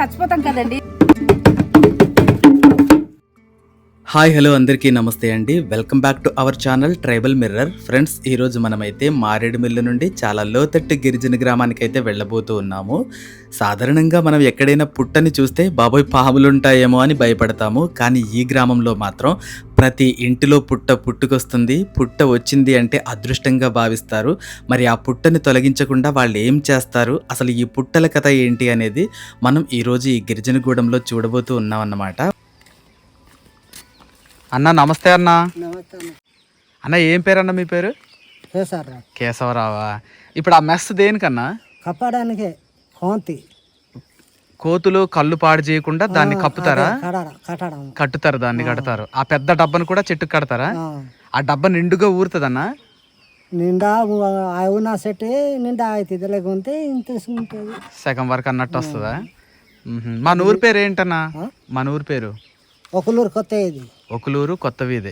చచ్చిపోతాం కదండి. Hi hello అందరికీ నమస్తే అండి. Welcome back to our channel tribal mirror. Friends, ఈరోజు మనమైతే మారేడుమిల్లి నుండి చాలా లోతట్టు గిరిజన గ్రామానికి అయితే వెళ్ళబోతూ ఉన్నాము. సాధారణంగా మనం ఎక్కడైనా పుట్టని చూస్తే బాబోయ్ పాములుంటాయేమో అని భయపడతాము. కానీ ఈ గ్రామంలో మాత్రం ప్రతి ఇంటిలో పుట్టుకొస్తుంది. పుట్ట వచ్చింది అంటే అదృష్టంగా భావిస్తారు. మరి ఆ పుట్టని తొలగించకుండా వాళ్ళు ఏం చేస్తారు, అసలు ఈ పుట్టల కథ ఏంటి అనేది మనం ఈరోజు ఈ గిరిజనగూడెంలో చూడబోతూ ఉన్నాం అన్నమాట. అన్న నమస్తే అన్న. అన్న ఏం పేరు అన్న మీ పేరు? కేశవరావా. ఇప్పుడు ఆ మెస్ దేనికన్నా? కప్పడానికే. కోతులు కళ్ళు పాడు చేయకుండా దాన్ని కప్పుతారా? కట్టుతారు, దాన్ని కడతారు. ఆ పెద్ద డబ్బను కూడా చెట్టుకు కడతారా? ఆ డబ్బా నిండుగా ఊరుతుందన్నా? నిండా అవునా సెట్ నిండా అవుతుంది, లేకుంటే ఇంత ఉంటుంది. సగం వరకు అన్నట్టు వస్తుందా? మన ఊరు పేరు ఏంటన్నా? మన ఊరు పేరు ఒకలూరు కొత్త. ఇది ఒకలూరు కొత్త వీధి.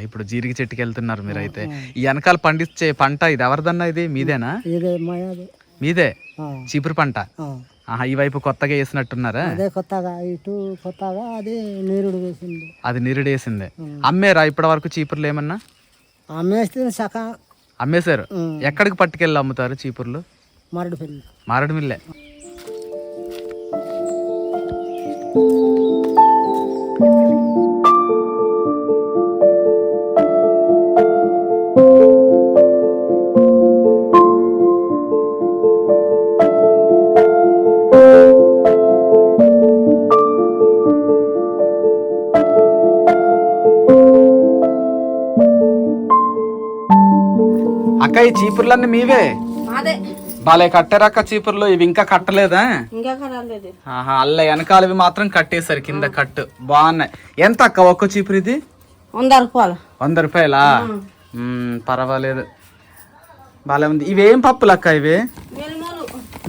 ఇప్పుడు జీరికి చెట్టుకి వెళ్తున్నారు మీరైతే. ఈ వెనకాల పండించే పంట ఇది ఎవరిదన్నా? ఇది మీదేనా? మీదే చీపురు పంట. ఈ వైపు కొత్తగా వేసినట్టున్నారా? కొత్తగా ఇటు కొత్తగా అది నీరుడు వేసింది. అది నీరుడు వేసిందే. అమ్మేరా ఇప్పటి వరకు చీపుర్లు ఏమన్నా? అమ్మేశారు. ఎక్కడికి పట్టుకెళ్ళి అమ్ముతారు చీపుర్లు? మారేడుమిల్లే. అక్క ఈ చీపుర్లన్నీ మీవే? బాలే కట్టారక్క చీపుర్లు. ఇవి ఇంకా కట్టలేదా? అల్ల వెనకాలవి మాత్రం కట్టేశారు, కింద కట్టు బాగున్నాయి. ఎంత అక్క ఒక్క చీపురు ఇది? 100 రూపాయలు. 100 రూపాయలా? పర్వాలేదు, బాలే ఉంది. ఇవేం పప్పులు అక్క? ఇవి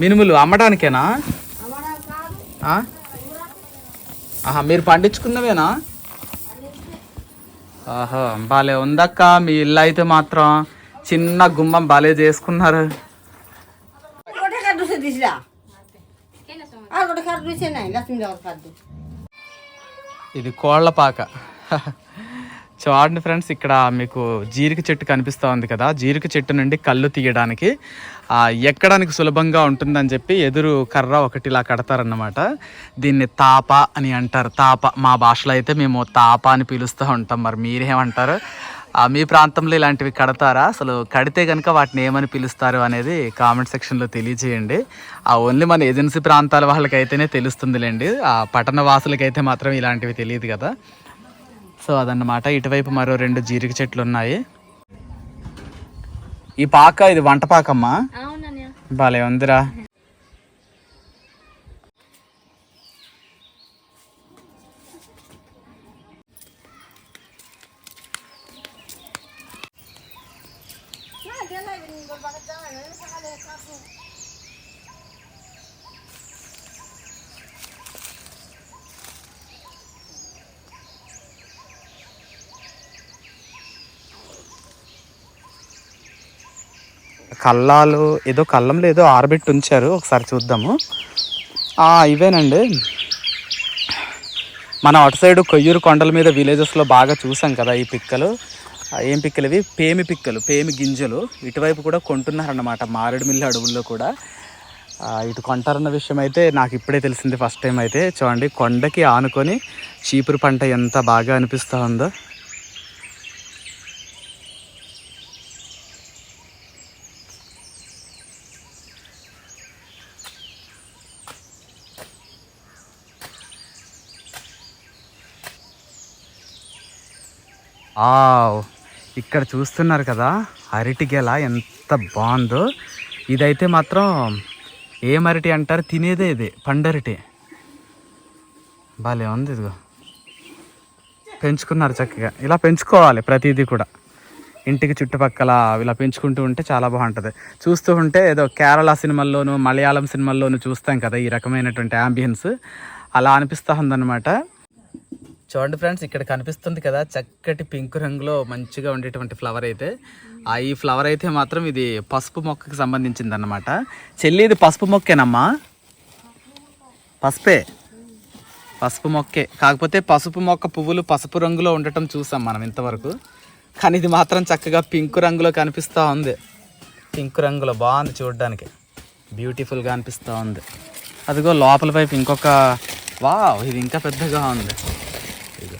మినుములు అమ్మడానికేనా? మీరు పండించుకున్నవేనా? బాలే ఉందక్క మీ ఇల్లు అయితే మాత్రం. చిన్న గుమ్మం బాలే చేసుకున్నారు. ఇది కోళ్లపాక. చూడండి ఫ్రెండ్స్, ఇక్కడ మీకు జీరిక చెట్టు కనిపిస్తూ ఉంది కదా. జీరిక చెట్టు నుండి కళ్ళు తీయడానికి ఎక్కడానికి సులభంగా ఉంటుందని చెప్పి ఎదురు కర్ర ఒకటి ఇలా కడతారన్నమాట. దీన్ని తాప అని అంటారు. తాప మా భాషలో అయితే మేము తాప అని పిలుస్తూ ఉంటాం. మరి మీరేమంటారు? మీ ప్రాంతంలో ఇలాంటివి కడతారా? అసలు కడితే కనుక వాటిని ఏమని పిలుస్తారు అనేది కామెంట్ సెక్షన్లో తెలియజేయండి. ఓన్లీ మన ఏజెన్సీ ప్రాంతాల వాళ్ళకైతేనే తెలుస్తుందిలేండి. ఆ పట్టణ వాసులకైతే మాత్రం ఇలాంటివి తెలియదు కదా. సో అదన్నమాట. ఇటువైపు మరో 2 జీరిక చెట్లు ఉన్నాయి. ఈ పాక ఇది వంట పాకమ్మా. బాలే ఉందిరా. కల్లాలు ఏదో కళ్ళంలో ఏదో ఆరబెట్టి ఉంచారు, ఒకసారి చూద్దాము. ఇవేనండి. మనం అటు సైడు కొయ్యూరు కొండల మీద విలేజెస్లో బాగా చూసాం కదా ఈ పిక్కలు. ఏం పిక్కలు ఇవి? పేమి పిక్కలు, పేమి గింజలు. ఇటువైపు కూడా కొంటున్నారన్నమాట మారేడుమిల్లి అడవుల్లో కూడా. ఇటు కొంటారన్న విషయం అయితే నాకు ఇప్పుడే తెలిసింది ఫస్ట్ టైం అయితే. చూడండి, కొండకి ఆనుకొని చీపురు పంట ఎంత బాగా అనిపిస్తూ ఉందో. ఇక్కడ చూస్తున్నారు కదా అరటి గెల ఎంత బాగుందో. ఇదైతే మాత్రం ఏం అరటి అంటారు? తినేదే ఇది, పండరటి. బాలే ఉంది. ఇదిగో పెంచుకున్నారు చక్కగా. ఇలా పెంచుకోవాలి ప్రతిదీ కూడా. ఇంటికి చుట్టుపక్కల ఇలా పెంచుకుంటూ ఉంటే చాలా బాగుంటుంది. చూస్తూ ఉంటే ఏదో కేరళ సినిమాల్లోనూ మలయాళం సినిమాల్లోనూ చూస్తాం కదా ఈ రకమైనటువంటి యాంబియన్స్, అలా అనిపిస్తూ ఉందన్నమాట. చూడండి ఫ్రెండ్స్, ఇక్కడ కనిపిస్తుంది కదా చక్కటి పింక్ రంగులో మంచిగా ఉండేటువంటి ఫ్లవర్ అయితే. ఈ ఫ్లవర్ అయితే మాత్రం ఇది పసుపు మొక్కకి సంబంధించింది అన్నమాట. చెల్లి, ఇది పసుపు మొక్కేనమ్మా? పసుపే, పసుపు మొక్కే. కాకపోతే పసుపు మొక్క పువ్వులు పసుపు రంగులో ఉండటం చూసాం మనం ఇంతవరకు. కానీ ఇది మాత్రం చక్కగా పింక్ రంగులో కనిపిస్తూ ఉంది. పింక్ రంగులో బాగుంది చూడడానికి, బ్యూటిఫుల్గా అనిపిస్తూ ఉంది. అదిగో లోపల వైపు ఇంకొక, వావ్ ఇది ఇంకా పెద్దగా ఉంది. ఇది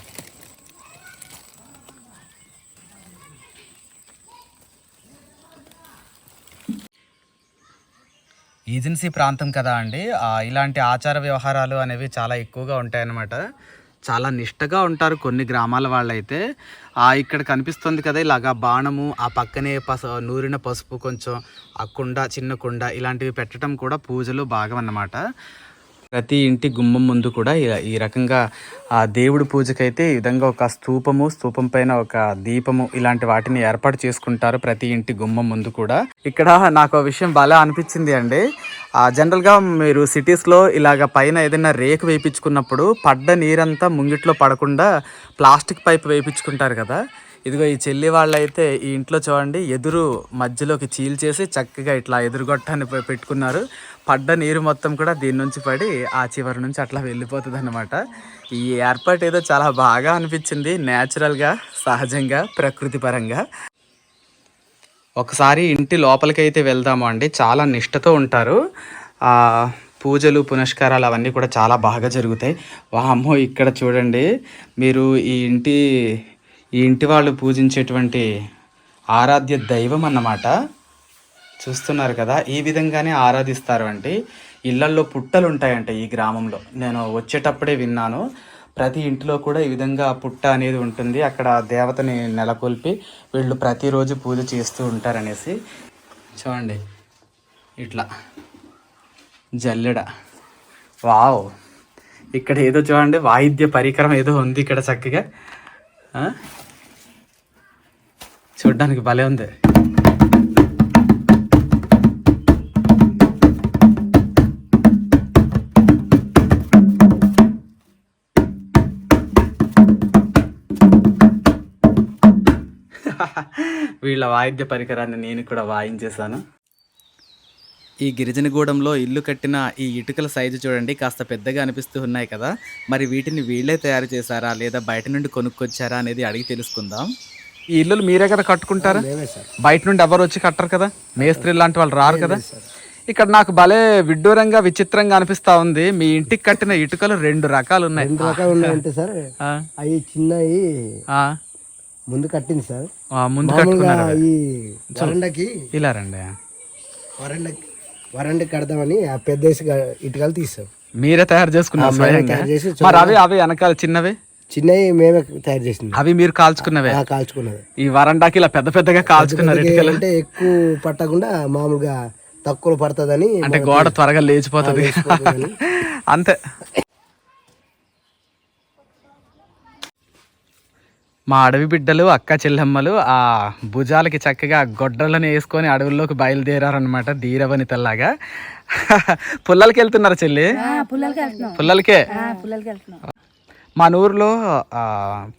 ఏజెన్సీ ప్రాంతం కదా అండి, ఇలాంటి ఆచార వ్యవహారాలు అనేవి చాలా ఎక్కువగా ఉంటాయన్నమాట. చాలా నిష్టగా ఉంటారు కొన్ని గ్రామాల వాళ్ళైతే. ఇక్కడ కనిపిస్తుంది కదా ఇలాగా బాణము, ఆ పక్కనే నూరిన పసుపు కొంచెం, ఆ కుండ, చిన్న కుండ ఇలాంటివి పెట్టడం కూడా పూజలు భాగం అన్నమాట. ప్రతి ఇంటి గుమ్మం ముందు కూడా ఈ రకంగా ఆ దేవుడి పూజకైతే ఈ విధంగా ఒక స్తూపము, స్తూపం పైన ఒక దీపము ఇలాంటి వాటిని ఏర్పాటు చేసుకుంటారు ప్రతి ఇంటి గుమ్మం ముందు కూడా. ఇక్కడ నాకు ఆ విషయం బాగా అనిపించింది అండి. జనరల్గా మీరు సిటీస్లో ఇలాగ పైన ఏదైనా రేకు వేయించుకున్నప్పుడు పడ్డ నీరంతా ముంగిట్లో పడకుండా ప్లాస్టిక్ పైప్ వేయించుకుంటారు కదా. ఇదిగో ఈ చెల్లి వాళ్ళైతే ఈ ఇంట్లో చూడండి ఎదురు మధ్యలోకి చీల్చేసి చక్కగా ఇట్లా ఎదురుగొట్టాన్ని పెట్టుకున్నారు. పడ్డ నీరు మొత్తం కూడా దీని నుంచి పడి ఆ చివరి నుంచి అట్లా వెళ్ళిపోతుంది అన్నమాట. ఈ ఏర్పాటు ఏదో చాలా బాగా అనిపించింది, న్యాచురల్గా, సహజంగా, ప్రకృతి పరంగా. ఒకసారి ఇంటి లోపలికైతే వెళ్దాము అండి. చాలా నిష్టతో ఉంటారు. పూజలు పునస్కారాలు అవన్నీ కూడా చాలా బాగా జరుగుతాయి. వామ్మో ఇక్కడ చూడండి మీరు ఈ ఇంటి వాళ్ళు పూజించేటువంటి ఆరాధ్య దైవం అన్నమాట. చూస్తున్నారు కదా, ఈ విధంగానే ఆరాధిస్తారు. అంటే ఇళ్లల్లో పుట్టలు ఉంటాయంట ఈ గ్రామంలో. నేను వచ్చేటప్పుడే విన్నాను. ప్రతి ఇంటిలో కూడా ఈ విధంగా పుట్ట అనేది ఉంటుంది. అక్కడ దేవతని నెలకొల్పి వీళ్ళు ప్రతిరోజు పూజ చేస్తూ ఉంటారనేసి. చూడండి ఇట్లా జల్లెడ, వావ్. ఇక్కడ ఏదో చూడండి వాయిద్య పరికరం ఏదో ఉంది ఇక్కడ చక్కగా. చూడ్డానికి భలే ఉంది. వీళ్ళ వాయిద్య పరికరాన్ని నేను కూడా వాయించేశాను. ఈ గిరిజనగూడెంలో ఇల్లు కట్టిన ఈ ఇటుకల సైజు చూడండి కాస్త పెద్దగా అనిపిస్తూ ఉన్నాయి కదా. మరి వీటిని వీళ్ళే తయారు చేశారా లేదా బయట నుండి కొనుక్కొచ్చారా అనేది అడిగి తెలుసుకుందాం. ఈ ఇల్లులు మీరే కదా కట్టుకుంటారా? బయట నుండి ఎవరు వచ్చి కట్టరు కదా, మేస్త్రి లాంటి వాళ్ళు రారు కదా. ఇక్కడ నాకు భలే విడ్డూరంగా విచిత్రంగా అనిపిస్తా ఉంది. మీ ఇంటికి కట్టిన ఇటుకలు 2 రకాలు ఉన్నాయి. 2 రకాలు ఉన్నాయంటే సార్, అవి చిన్నవి ముందు కట్టింది సార్. ముందు కట్టుకున్నారు. ఈ వరండాకి ఇలా రండి, వరండా కడదామని ఆ పెద్ద ఇటుకలు తీసాం. మీరే తయారు చేసుకున్నారు? మరి అవి వెనకాల చిన్నవి మేమే తయారు చేసింది. అవి మీరు కాల్చుకున్నవే? కాల్చుకున్నది. ఈ వరండాకి ఇలా పెద్ద పెద్దగా కాల్చుకున్నారు ఇటుకలు. అంటే ఎక్కువ పట్టకుండా మామూలుగా తక్కువ పడుతుందని, అంటే గోడ త్వరగా లేచిపోతుంది అంతే. మా అడవి బిడ్డలు, అక్క చెల్లెమ్మలు ఆ భుజాలకి చక్కగా గొడ్డలను వేసుకొని అడవుల్లోకి బయలుదేరారనమాట, ధీరవనితల్లాగా. పుల్లలకి వెళ్తున్నారు చెల్లి? పుల్లలకే. మన ఊర్లో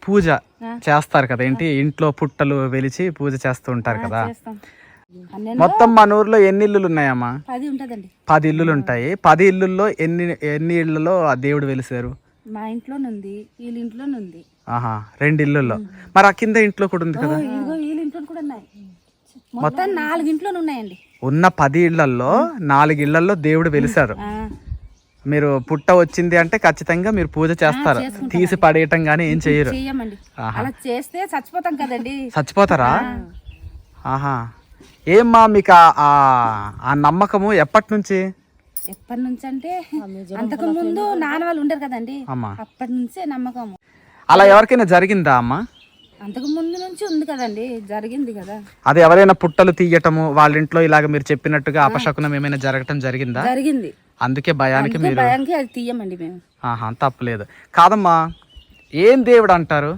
పూజ చేస్తారు కదా, ఏంటి ఇంట్లో పుట్టలు వెలిచి పూజ చేస్తూ ఉంటారు కదా. మొత్తం మన ఊర్లో ఎన్ని ఇల్లులు ఉన్నాయమ్మా? 10 ఇల్లులు ఉంటాయి. 10 ఇల్లుల్లో ఎన్ని ఇళ్లలో ఆ దేవుడు వెలిసారు? మా ఇంట్లోనుంది, వీళ్ళ ఇంట్లోనుంది. 2 ఇల్లుల్లో. మరి ఆ కింద ఇంట్లో కూడా ఉంది కదా? వీళ్ళ ఇంట్లో కూడా ఉన్నాయి. మొత్తం 4 ఇంట్లోనే ఉన్నాయండి. ఉన్న 10 ఇళ్లలో 4 ఇళ్లలో దేవుడు వెలిసారు. మీరు పుట్ట వచ్చింది అంటే ఖచ్చితంగా మీరు పూజ చేస్తారు, తీసి పడేయటం గానీ ఏం చెయ్యరు? అలా చేస్తే చచ్చిపోతాం కదండి. చచ్చిపోతారా? ఏమ్మా మీకు ఆ నమ్మకము ఎప్పటి నుంచి? ఎప్పటి నుంచి అంటే అంతకు ముందు నాన్న వాళ్ళు ఉండరు కదండి, అప్పటి నుంచే నమ్మకం. అలా ఎవరికైనా జరిగిందా అమ్మా? అంతకు ముందు నుంచి ఉంది కదండి, జరిగింది కదా. అది ఎవరైనా పుట్టలు తీయటము వాళ్ళ ఇంట్లో ఇలాగ మీరు చెప్పినట్టుగా అపశకునం ఏమైనా జరగటం జరిగిందా? జరిగింది. అందుకే భయానికి మీరు అది తీయమండి మేము. తప్పలేదు. కాదమ్మా, ఏం దేవుడు అంటారు?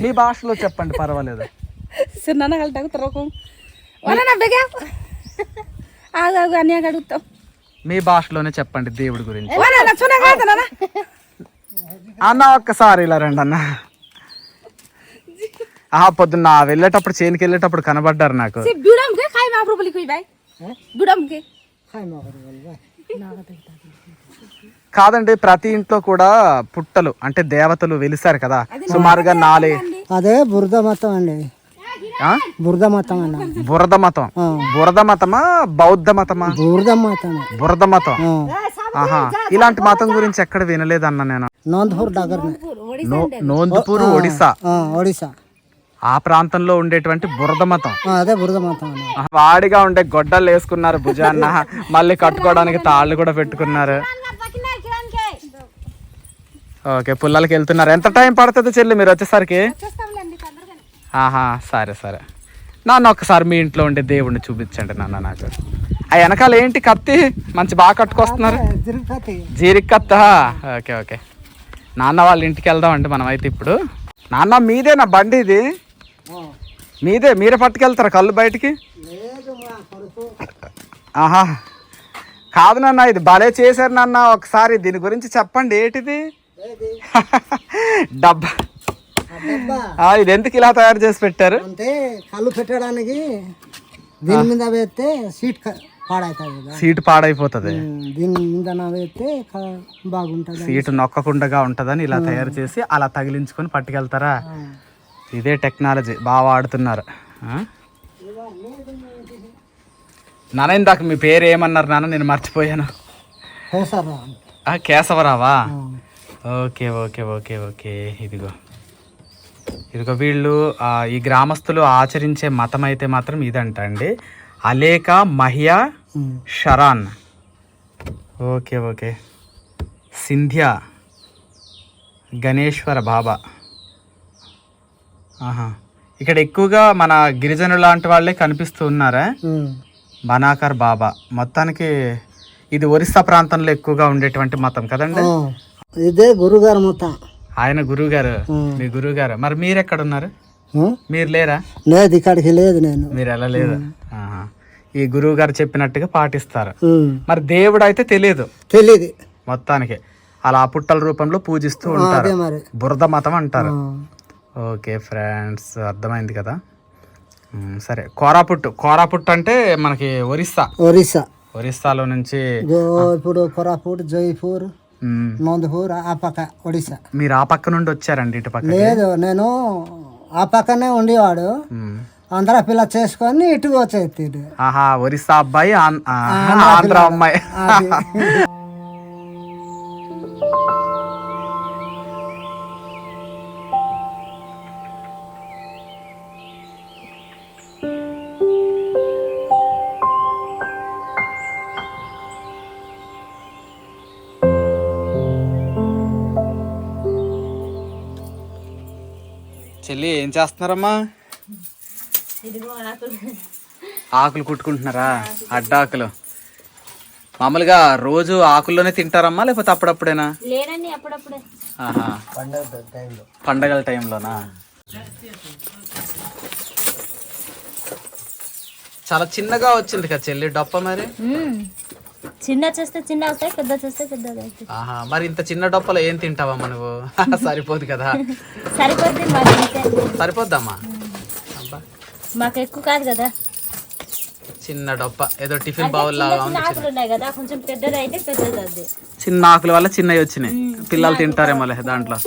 మీ భాషలో చెప్పండి, పర్వాలేదు. మీ భాషలోనే చెప్పండి దేవుడి గురించి. అన్న ఒక్కసారి ఇలా రండి అన్న. పొద్దున్న వెళ్ళేటప్పుడు చేనుకి వెళ్ళేటప్పుడు కనబడ్డారు నాకు. కాదండి, ప్రతి ఇంట్లో కూడా పుట్టలు అంటే దేవతలు వెలిసారు కదా, సుమారుగా 4. అదే బురద మతం అండి, ఆ? బురద మతం అన్న. బురద మతం. బురద మతమా బౌద్ధ మతమా? బురద మతం. బురద మతం. ఆహా, ఇలాంటి మతం గురించి ఎక్కడ వినలేదన్న నేను. నోంద్పూర్ దగ్గర, నోంద్పూర్ ఒడిస్సా. ఒడిస్సా ఆ ప్రాంతంలో ఉండేటువంటి బురద మతం. అదే బురద మతం అన్న. వాడిగా ఉండే గొడ్డలు వేసుకున్నారు భుజాన్న, మళ్ళీ కట్టుకోవడానికి తాళ్ళు కూడా పెట్టుకున్నారు. ఓకే, పుల్లలకి వెళ్తున్నారు. ఎంత టైం పడుతుంది చెల్లి మీరు వచ్చేసరికి? ఆహా, సరే సరే నాన్న, ఒకసారి మీ ఇంట్లో ఉండే దేవుడిని చూపించండి నాన్న నాకు. ఆ వెనకాల ఏంటి కత్తి మంచి బాగా కట్టుకొస్తున్నారు? జీరికి కత్త. ఓకే ఓకే నాన్న, వాళ్ళ ఇంటికి వెళ్దామండి మనం అయితే ఇప్పుడు. నాన్న మీదేనా బండి ఇది? మీరే పట్టుకెళ్తారా కళ్ళు బయటికి? ఆహా, కాదు నాన్న, ఇది భలే చేశారు నాన్న. ఒకసారి దీని గురించి చెప్పండి, ఏంటిది? డబ్బా. ఇది ఎందుకు ఇలా తయారు చేసి పెట్టారు? అంటే కళ్ళు పెట్టడానికి దీని మీద వేస్తే సీట్ పాడైపోతుంది. దీని మీద వేస్తే బాగుంటుంది, సీటు నొక్కకుండా ఉంటుందని ఇలా తయారు చేసి అలా తగిలించుకొని పట్టుకెళ్తారా? ఇదే టెక్నాలజీ బాగా వాడుతున్నారు. నాన్న, ఇందాక మీ పేరు ఏమన్నారు నాన్న? నేను మర్చిపోయాను. కేశవరావా? ఓకే ఓకే ఓకే ఓకే ఇదిగో వీళ్ళు ఈ గ్రామస్తులు ఆచరించే మతం అయితే మాత్రం ఇదంట అండి, అలేకా మహియా షరాన్. ఓకే ఓకే సింధ్యా గణేశ్వర బాబా. ఆహా, ఇక్కడ ఎక్కువగా మన గిరిజనులు లాంటి వాళ్ళే కనిపిస్తూ ఉన్నారా? బనాకర్ బాబా. మొత్తానికి ఇది ఒరిస్సా ప్రాంతంలో ఎక్కువగా ఉండేటువంటి మతం కదండి. ఇదే గురుగారు మొత్తం. ఆయన గురువు గారు, మీ గురువు గారు. మరి మీరు ఎక్కడ ఉన్నారు? మీరు లేరా? లేదు, ఇక్కడికి లేదు, నేను. మీరు ఎలా లేదు? ఈ గురువు గారు చెప్పినట్టుగా పాటిస్తారు. మరి దేవుడు అయితే తెలియదు మొత్తానికి, అలా పుట్టల రూపంలో పూజిస్తూ ఉంటారు. బురద మతం అంటారు. ఓకే ఫ్రెండ్స్, అర్థమైంది కదా. సరే, కోరాపుట్ అంటే మనకి ఒరిస్సాలో నుంచి. ఇప్పుడు కోరాపుట్, జైపూర్, నోంద్పూర్ ఆ పక్క ఒడిస్సా. మీరు ఆ పక్క నుండి వచ్చారండి ఇటు పక్క? లేదు, నేను ఆ పక్కనే ఉండేవాడు. ఆంధ్ర పిల్ల చేసుకొని ఇటు వచ్చేది. ఆహా, ఒరిస్సా అబ్బాయి, ఆంధ్ర అమ్మాయి. చెల్లి ఏం చేస్తున్నారమ్మా? ఆకులు కుట్టుకుంటున్నారా? అడ్డాకులు. మామూలుగా రోజు ఆకుల్లోనే తింటారమ్మా లేకపోతే అప్పుడప్పుడేనా? ఆహా, పండగల టైంలోనా? చాలా చిన్నగా వచ్చింది కదా చెల్లి డొప్ప. మరి చిన్న చేస్తే చిన్న అవుతాయి, పెద్ద చేస్తే పెద్దగా అవుతాయి. ఆహా, మరి ఇంత చిన్న డొప్పలో ఏం తింటావమ్మా నువ్వు? సరిపోదు కదా. సరిపోద్దమ్మా, మాకు ఎక్కువ కాదు కదా. చిన్న డొప్ప ఏదో టిఫిన్ బౌల్ లాగా ఉంది. కదా, కొంచెం పెద్దది అయితే పెద్దది. చిన్న ఆకుల వల్ల చిన్నవి వచ్చినాయి. పిల్లలు తింటారేమో దాంట్లో.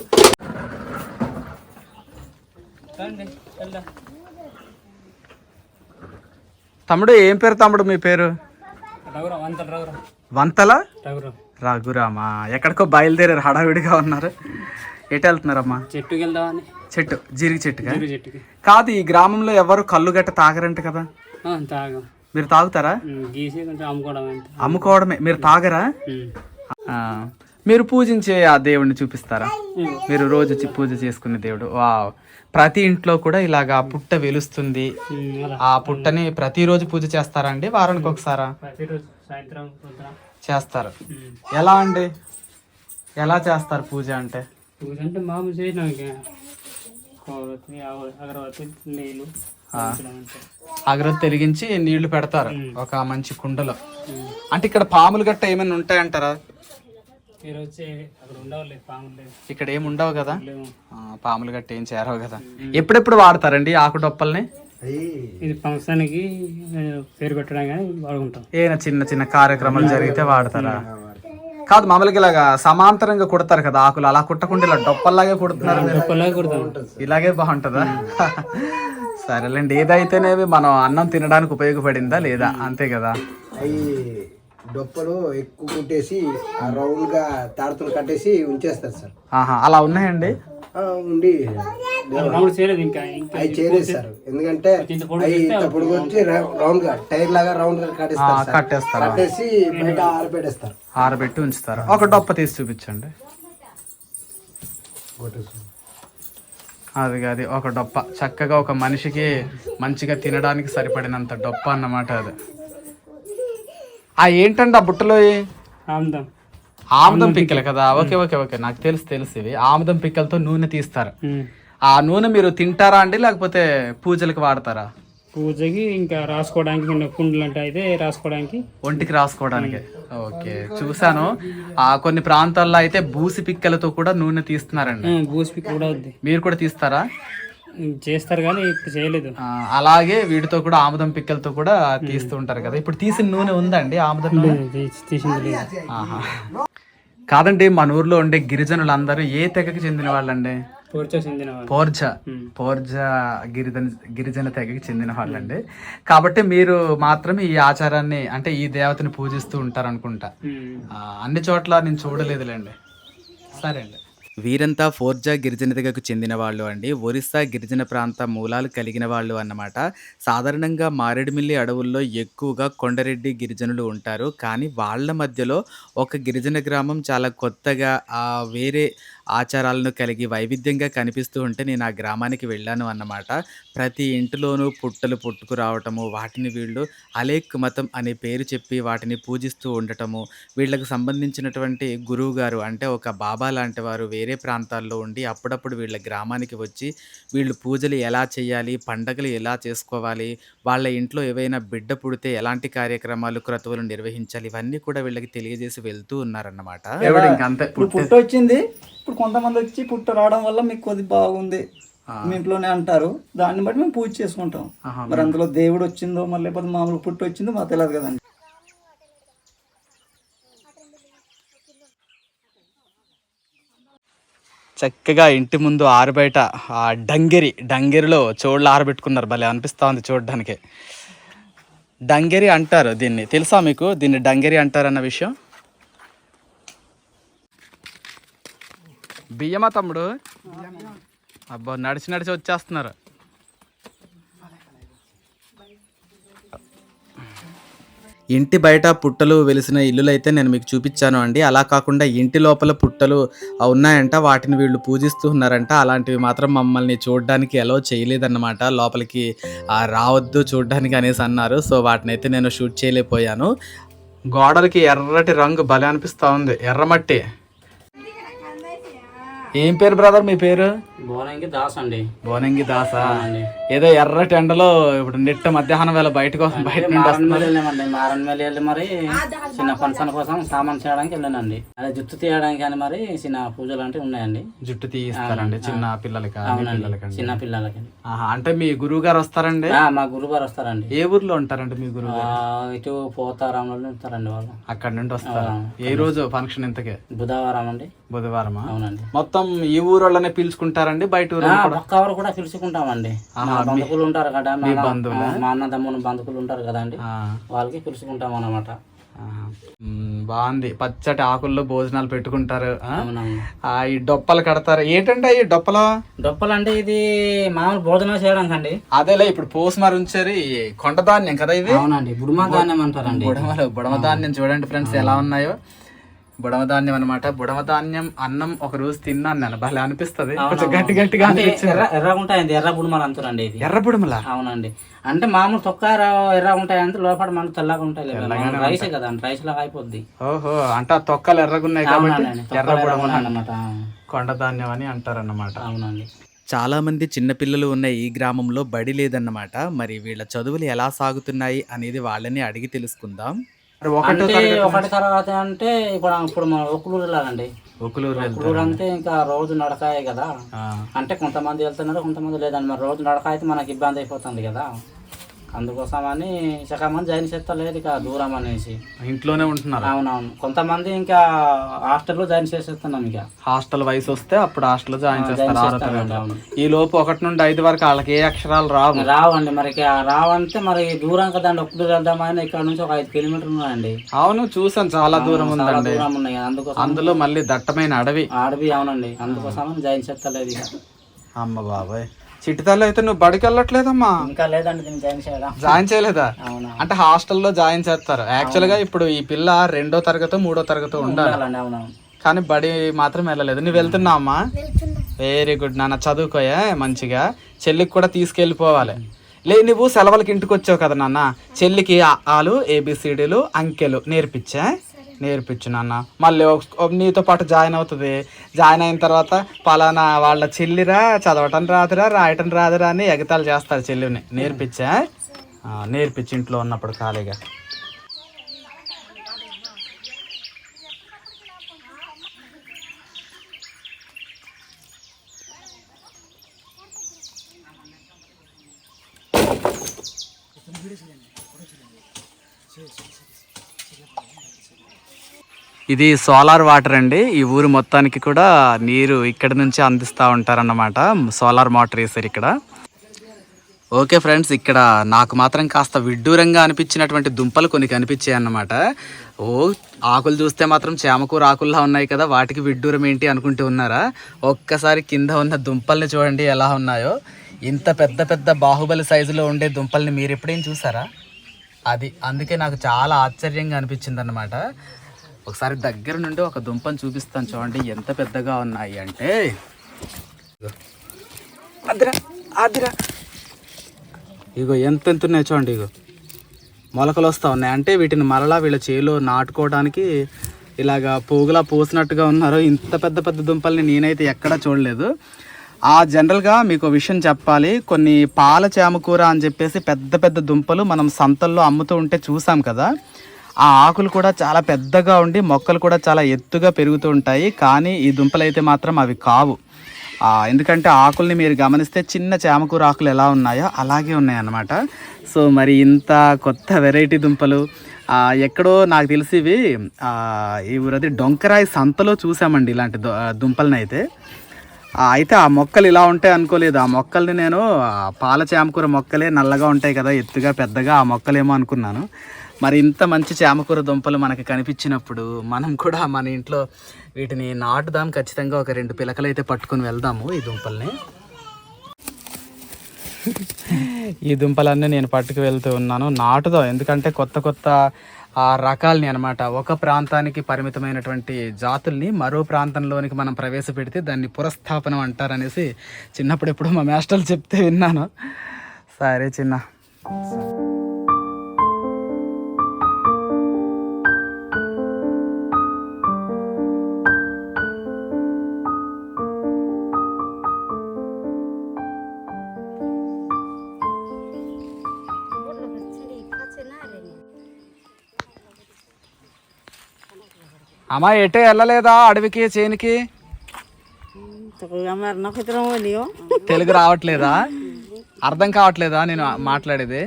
తమ్ముడు ఏం పేరు తమ్ముడు మీ పేరు? వంతల రఘురామా. ఎక్కడికో బయలుదేరారు, హడావిడిగా ఉన్నారు. ఎటు వెళ్తున్నారమ్మా? చెట్టుకి వెళ్దామని. చెట్టు, జీరికి చెట్టుకి కాదు. ఈ గ్రామంలో ఎవరు కళ్ళు గట్ట తాగరంట కదా? మీరు తాగుతారా? అమ్ముకోవడమే. మీరు తాగరా? మీరు పూజించే ఆ దేవుడిని చూపిస్తారా? మీరు రోజు పూజ చేసుకునే దేవుడు. వావ్. ప్రతి ఇంట్లో కూడా ఇలాగా పుట్ట వెలుస్తుంది. ఆ పుట్టని ప్రతిరోజు పూజ చేస్తారా అండి? వారానికి ఒకసారా? చేస్తారు. ఎలా అండి, ఎలా చేస్తారు పూజ అంటే? అగరొత్తి వెలిగించి నీళ్లు పెడతారు ఒక మంచి కుండలో. అంటే ఇక్కడ పాములు గట్ట ఏమైనా ఉంటాయంటారా? ఇక్కడ ఏమి ఉండవు కదా, పాములు గట్ట ఏం చేరవు కదా. ఎప్పుడెప్పుడు వాడతారండి ఆకు డొప్పల్ని? ఇది ఫంక్షన్కి పేరు పెట్టడం కానీ వాడుకుంటాం. ఏదైనా చిన్న చిన్న కార్యక్రమాలు జరిగితే వాడతారా? కాదు, మామూలుగా ఇలాగా సమాంతరంగా కుడతారు కదా ఆకులు, అలా కుట్టకుండా ఇలా డొప్పల్లాగే కుడుతున్నారు మీరు. ఇలాగే బాగుంటుందా? సరేలేండి, ఏదైతేనేవి మనం అన్నం తినడానికి ఉపయోగపడిందా లేదా, అంతే కదా. అవి డొప్పలు ఎక్కువ కుట్టేసి రౌండ్ గా తాడుతులు కట్టేసి ఉంచేస్తారు సార్. అలా ఉన్నాయండి. ఉండి ఇంకా అవి చేయలేదు సార్, ఎందుకంటే అవి తప్పుడు వచ్చి రౌండ్ గా టైర్ లాగా రౌండ్ గా కట్టేస్తారు, కట్టేసి బయట ఆరబెట్టేస్తారు. ఆరబెట్టి ఉంచుతారు. ఒక డొప్ప తీసి చూపించండి. అది ఒక డొప్ప, చక్కగా ఒక మనిషికి మంచిగా తినడానికి సరిపడినంత డొప్ప అన్నమాట అది. ఏంటండి ఆ బుట్టలో? ఆముదం పిక్కలు కదా. ఓకే ఓకే ఓకే, నాకు తెలుసు ఇవి ఆముదం పిక్కలతో నూనె తీస్తారు. ఆ నూనె మీరు తింటారా అండి, లేకపోతే పూజలకు వాడతారా? పూజకి ఇంకా రాసుకోవడానికి, కుండలు అంటే అయితే రాసుకోవడానికి, ఒంటికి రాసుకోవడానికి. ఓకే, చూసాను. కొన్ని ప్రాంతాల్లో అయితే బూసి పిక్కలతో కూడా నూనె తీస్తున్నారండి. బూసి పిక్క కూడా ఉంది. మీరు కూడా తీస్తారా? చేస్తారు కానీ ఇప్పుడు చేయలేదు. అలాగే వీటితో కూడా ఆముదం పిక్కలతో కూడా తీస్తూ ఉంటారు కదా. ఇప్పుడు తీసిన నూనె ఉందండి ఆముదం తీసింది? కాదండి, మన ఊర్లో ఉండే గిరిజనులందరూ ఏ తెగకి చెందిన వాళ్ళండి? పోర్జా గిరిజన తెగకి చెందిన వాళ్ళండి. కాబట్టి మీరు మాత్రం ఈ ఆచారాన్ని, అంటే ఈ దేవతని పూజిస్తూ ఉంటారు అనుకుంటా. అన్ని చోట్ల నేను చూడలేదులేండి. సరే అండి. వీరంతా ఫోర్జా గిరిజన తెగకు చెందిన వాళ్ళు అండి. ఒరిస్సా గిరిజన ప్రాంత మూలాలు కలిగిన వాళ్ళు అన్నమాట. సాధారణంగా మారేడుమిల్లి అడవుల్లో ఎక్కువగా కొండరెడ్డి గిరిజనులు ఉంటారు. కానీ వాళ్ళ మధ్యలో ఒక గిరిజన గ్రామం చాలా కొత్తగా వేరే ఆచారాలను కలిగి వైవిధ్యంగా కనిపిస్తూ ఉంటే నేను ఆ గ్రామానికి వెళ్ళాను అన్నమాట. ప్రతి ఇంటిలోనూ పుట్టలు పుట్టుకురావటము, వాటిని వీళ్ళు అలేక్ మతం అనే పేరు చెప్పి వాటిని పూజిస్తూ ఉండటము, వీళ్ళకు సంబంధించినటువంటి గురువు గారు అంటే ఒక బాబా లాంటి వారు వేరే ప్రాంతాల్లో ఉండి అప్పుడప్పుడు వీళ్ళ గ్రామానికి వచ్చి వీళ్ళు పూజలు ఎలా చేయాలి, పండగలు ఎలా చేసుకోవాలి, వాళ్ళ ఇంట్లో ఏవైనా బిడ్డ పుడితే ఎలాంటి కార్యక్రమాలు క్రతువులు నిర్వహించాలి, ఇవన్నీ కూడా వీళ్ళకి తెలియజేసి వెళ్తూ ఉన్నారన్నమాట. పుట్ట వచ్చింది. ఇప్పుడు కొంతమంది వచ్చి పుట్ట రావడం వల్ల మీకు కొద్ది బాగుంది మీ ఇంట్లోనే అంటారు. దాన్ని బట్టి మేము పూజ చేసుకుంటాం. మరి అందులో దేవుడు వచ్చిందో మరి లేకపోతే మామూలు పుట్ట వచ్చిందో మాకు తెలియదు కదండి. చక్కగా ఇంటి ముందు ఆరుబయట డంగెరిలో చోళ్ళు ఆరబెట్టుకున్నారు. భలే అనిపిస్తూ ఉంది చూడడానికి. డంగెరి అంటారు దీన్ని, తెలుసా మీకు? దీన్ని డంగెరి అంటారన్న విషయం. బియ్యమా తమ్ముడు? అబ్బా, నడిచి వచ్చేస్తున్నారు. ఇంటి బయట పుట్టలు వెలిసిన ఇల్లులు అయితే నేను మీకు చూపించాను అండి. అలా కాకుండా ఇంటి లోపల పుట్టలు ఉన్నాయంట, వాటిని వీళ్ళు పూజిస్తూ ఉన్నారంట. అలాంటివి మాత్రం మమ్మల్ని చూడడానికి ఎలా చేయలేదన్నమాట. లోపలికి రావద్దు చూడడానికి అనేసి అన్నారు. సో వాటిని అయితే నేను షూట్ చేయలేకపోయాను. గోడలకి ఎర్రటి రంగు భలే అనిపిస్తూ ఉంది, ఎర్రమట్టి. ఏం పేరు బ్రదర్ మీ పేరు? బోనంగి దాస్ అండి. బోనంగి దాసా? ఏదో ఎర్రటి ఎండలో ఇప్పుడు నిట్ట మధ్యాహ్నం వేళ బయట మారన్మల్లి మరి చిన్న ఫంక్షన్ కోసం సామాన్ చేయడానికి వెళ్ళానండి. అదే జుట్టు తీయడానికి కానీ మరి చిన్న పూజలు అంటే ఉన్నాయండి. జుట్టు తీయిస్తారండి చిన్న పిల్లలకి? చిన్న పిల్లలకి. అంటే మీ గురువు గారు వస్తారండి? మా గురువు గారు వస్తారండి. ఏ ఊర్లో ఉంటారండి మీ గురువు గారు? ఇటు పోతారాంలో ఉంటారండి వాళ్ళు. అక్కడ నుండి వస్తారు. ఏ రోజు ఫంక్షన్ ఇంతకే? బుధవారం అండి. బుధవారమా? అవునండి. మొత్తం ఈ ఊరు వాళ్ళనే పిలుచుకుంటారండి? బయట పక్క ఊరు కూడా పిలుచుకుంటామండి. బంధువులు ఉంటారు కదా, మా అన్నదమ్ముని బంధువులు ఉంటారు కదండి, వాళ్ళకి పిలుచుకుంటాం అన్నమాట. బాగుంది. పచ్చటి ఆకుల్లో భోజనాలు పెట్టుకుంటారు. ఈ డొప్పలు కడతారు. ఏంటంటే ఈ డొప్పలు అంటే ఇది మామూలు భోజనం చేయడానికి అండి. అదేలే, ఇప్పుడు పోసుమారు ఉంచారు. కొండ ధాన్యం కదా ఇది? అవునండి, బుడమ ధాన్యం అంటారండి. బుడమ ధాన్యం చూడండి ఫ్రెండ్స్ ఎలా ఉన్నాయో. బుడమ ధాన్యం అనమాట. బుడమ ధాన్యం అన్నం ఒక రోజు తిన్నాను నేను, భలే అనిపిస్తుంది. కొంచెం గట్టిగా ఎర్రగా ఉంటాయండి, ఎర్ర బుడమలు అంటారండి. ఎర్ర బుడమలా? అవునండి. అంటే మామూలు తొక్క ఎర్రగా ఉంటాయి, అంటే లోపల మన తెల్లగా ఉంటాయి. రైసే కదా, రైస్ లాగా అయిపోద్ది. ఓహో, అంటే ఆ తొక్కలు ఎర్రగా ఉన్నాయి కాబట్టి ఎర్ర బుడమలు అన్నమాట. కొండ ధాన్యం అని అంటారన్నమాట. అవునండి. చాలామంది చిన్నపిల్లలు ఉన్న ఈ గ్రామంలో బడి లేదన్నమాట. మరి వీళ్ళ చదువులు ఎలా సాగుతున్నాయి అనేది వాళ్ళని అడిగి తెలుసుకుందాం. ఒకటి తర్వాత అంటే ఇప్పుడు మనం ఒక్కలూరు వెళ్ళాలండి. ఒకలూరు ఊరు అంటే ఇంకా రోజు నడకాయే కదా, అంటే కొంతమంది వెళ్తున్నారు కొంతమంది లేదండి. మరి రోజు నడక అయితే మనకి ఇబ్బంది అయిపోతుంది కదా, అందుకోసమని సగం మంది జాయిన్ చేస్తలేదు ఇక దూరం అనేసి ఇంట్లోనే ఉంటున్నారు. అవునవును, కొంతమంది ఇంకా హాస్టల్లో జాయిన్ చేసేస్తున్నాం. ఇక హాస్టల్ వయసు వస్తే అప్పుడు హాస్టల్లో జాయిన్ చేస్తారు 6వ తరగతి. ఈ లోపు 1 నుండి 5 వరకు వాళ్ళకి ఏ అక్షరాలు రావండి. మరి రావంటే మరి దూరం కదండి, ఒక్కడు వెళ్దామని ఇక్కడ నుంచి ఒక 5 కిలోమీటర్లు ఉన్నాయండి. అవును చూసాను, చాలా దూరం ఉందండి. దూరం ఉన్నాయి, అందుకోసం అందులో మళ్ళీ దట్టమైన అడవి. అవునండి, అందుకోసం జాయిన్ చేస్తలేదు ఇక. అమ్మ బాబాయ్, చిట్టితల్లి అయితే నువ్వు బడికి వెళ్ళట్లేదమ్మా? ఇంకా లేదండి, దీన్ని జాయిన్ చేయలేదా? అంటే హాస్టల్లో జాయిన్ చేస్తారు యాక్చువల్ గా. ఇప్పుడు ఈ పిల్ల 2వ తరగతి 3వ తరగతి ఉండాలి, కానీ బడి మాత్రం వెళ్ళలేదు. నువ్వు వెళ్తున్నావు అమ్మా? వెరీ గుడ్ నాన్న, చదువుకోయా మంచిగా. చెల్లికి కూడా తీసుకెళ్ళిపోవాలి. నువ్వు సెలవులకి ఇంటికి వచ్చావు కదా నాన్న, చెల్లికి ఆలు ABCDలు అంకెలు నేర్పించు నాన్న. మళ్ళీ నీతో పాటు జాయిన్ అవుతుంది. జాయిన్ అయిన తర్వాత పలానా వాళ్ళ చెల్లిరా, చదవటం రాదురా, రాయటం రాదురా అని ఎగతాలు చేస్తారు చెల్లిని. నేర్పించి ఇంట్లో ఉన్నప్పుడు ఖాళీగా. ఇది సోలార్ వాటర్ అండి. ఈ ఊరు మొత్తానికి కూడా నీరు ఇక్కడ నుంచి అందిస్తూ ఉంటారన్నమాట. సోలార్ మోటార్ వేసారు ఇక్కడ. ఓకే ఫ్రెండ్స్, ఇక్కడ నాకు మాత్రం కాస్త విడ్డూరంగా అనిపించినటువంటి దుంపలు కొన్ని కనిపించాయి అన్నమాట. ఆకులు చూస్తే మాత్రం చేమకూర ఆకుల్లా ఉన్నాయి కదా, వాటికి విడ్డూరం ఏంటి అనుకుంటూ ఉన్నారా? ఒక్కసారి కింద ఉన్న దుంపల్ని చూడండి ఎలా ఉన్నాయో. ఇంత పెద్ద పెద్ద బాహుబలి సైజులో ఉండే దుంపల్ని మీరు ఎప్పుడేం చూసారా? అందుకే నాకు చాలా ఆశ్చర్యంగా అనిపించింది అన్నమాట. ఒకసారి దగ్గర నుండి ఒక దుంపను చూపిస్తాను చూడండి ఎంత పెద్దగా ఉన్నాయి అంటే. ఇగో ఎంత ఉన్నాయి చూడండి. ఇగో మొలకలు వస్తూ ఉన్నాయి అంటే వీటిని మరలా వీళ్ళ చేలో నాటుకోవడానికి ఇలాగా పోగులా పోసినట్టుగా ఉన్నారు. ఇంత పెద్ద పెద్ద దుంపల్ని నేనైతే ఎక్కడా చూడలేదు. జనరల్గా మీకు విషయం చెప్పాలి, కొన్ని పాల చేమకూర అని చెప్పేసి పెద్ద పెద్ద దుంపలు మనం సంతల్లో అమ్ముతూ ఉంటే చూసాం కదా. ఆ ఆకులు కూడా చాలా పెద్దగా ఉండి మొక్కలు కూడా చాలా ఎత్తుగా పెరుగుతూ ఉంటాయి. కానీ ఈ దుంపలు అయితే మాత్రం అవి కావు. ఎందుకంటే ఆకుల్ని మీరు గమనిస్తే చిన్న చేమకూర ఆకులు ఎలా ఉన్నాయో అలాగే ఉన్నాయన్నమాట. సో మరి ఇంత కొత్త వెరైటీ దుంపలు ఎక్కడో నాకు తెలిసి ఇవి ఈ ఊరది డొంకరాయి సంతలో చూసామండి ఇలాంటి దుంపలని అయితే. అయితే ఆ మొక్కలు ఇలా ఉంటాయి అనుకోలేదు. ఆ మొక్కల్ని నేను పాల చేమకూర మొక్కలే నల్లగా ఉంటాయి కదా ఎత్తుగా పెద్దగా, ఆ మొక్కలేమో అనుకున్నాను. మరి ఇంత మంచి చేమకూర దుంపలు మనకి కనిపించినప్పుడు మనం కూడా మన ఇంట్లో వీటిని నాటుదాం. ఖచ్చితంగా ఒక 2 పిలకలు అయితే పట్టుకొని వెళ్దాము ఈ దుంపల్ని. ఈ దుంపలన్నీ నేను పట్టుకు వెళ్తూ ఉన్నాను, నాటుదాం. ఎందుకంటే కొత్త కొత్త రకాలని అనమాట. ఒక ప్రాంతానికి పరిమితమైనటువంటి జాతుల్ని మరో ప్రాంతంలోనికి మనం ప్రవేశపెడితే దాన్ని పురస్థాపనం అంటారనేసి చిన్నప్పుడు ఎప్పుడు మా మాస్టర్లు చెప్తే విన్నాను. సరే చిన్న. అమ్మా ఎటే వెళ్ళలేదా అడవికి చేనికి? తెలుగు రావట్లేదా? అర్థం కావట్లేదా నేను మాట్లాడేది?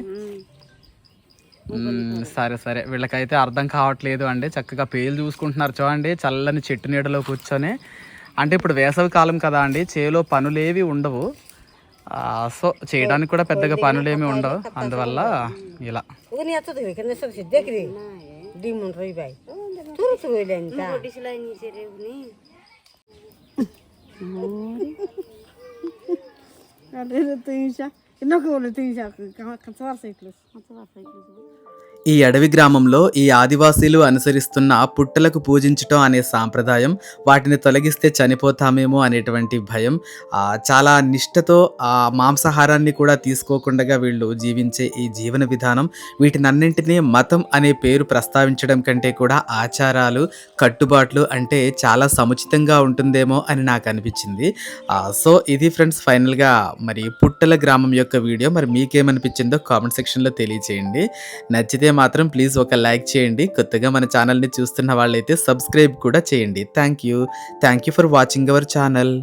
సరే వీళ్ళకైతే అర్థం కావట్లేదు అండి. చక్కగా పేలు చూసుకుంటున్నారు చూడండి చల్లని చెట్టు నీడలో కూర్చొని. అంటే ఇప్పుడు వేసవి కాలం కదా అండి, చేలో పనులేవి ఉండవు. సో చేయడానికి కూడా పెద్దగా పనులేమి ఉండవు. అందువల్ల ఇలా ఈ అడవి గ్రామంలో ఈ ఆదివాసీలు అనుసరిస్తున్న పుట్టలకు పూజించటం అనే సాంప్రదాయం, వాటిని తొలగిస్తే చనిపోతామేమో అనేటువంటి భయం, చాలా నిష్ఠతో మాంసాహారాన్ని కూడా తీసుకోకుండా వీళ్ళు జీవించే ఈ జీవన విధానం, వీటినన్నింటినీ మతం అనే పేరు ప్రస్తావించడం కంటే కూడా ఆచారాలు కట్టుబాట్లు అంటే చాలా సముచితంగా ఉంటుందేమో అని నాకు అనిపించింది. సో ఇది ఫ్రెండ్స్ ఫైనల్గా మరి పుట్టల గ్రామం యొక్క వీడియో. మరి మీకేమనిపించిందో కామెంట్ సెక్షన్లో తెలియచేయండి. నచ్చితే మాత్రం ప్లీజ్ ఒక లైక్ చేయండి. కొత్తగా మన ఛానల్ని చూస్తున్న వాళ్ళైతే సబ్స్క్రైబ్ కూడా చేయండి. Thank you for watching our channel.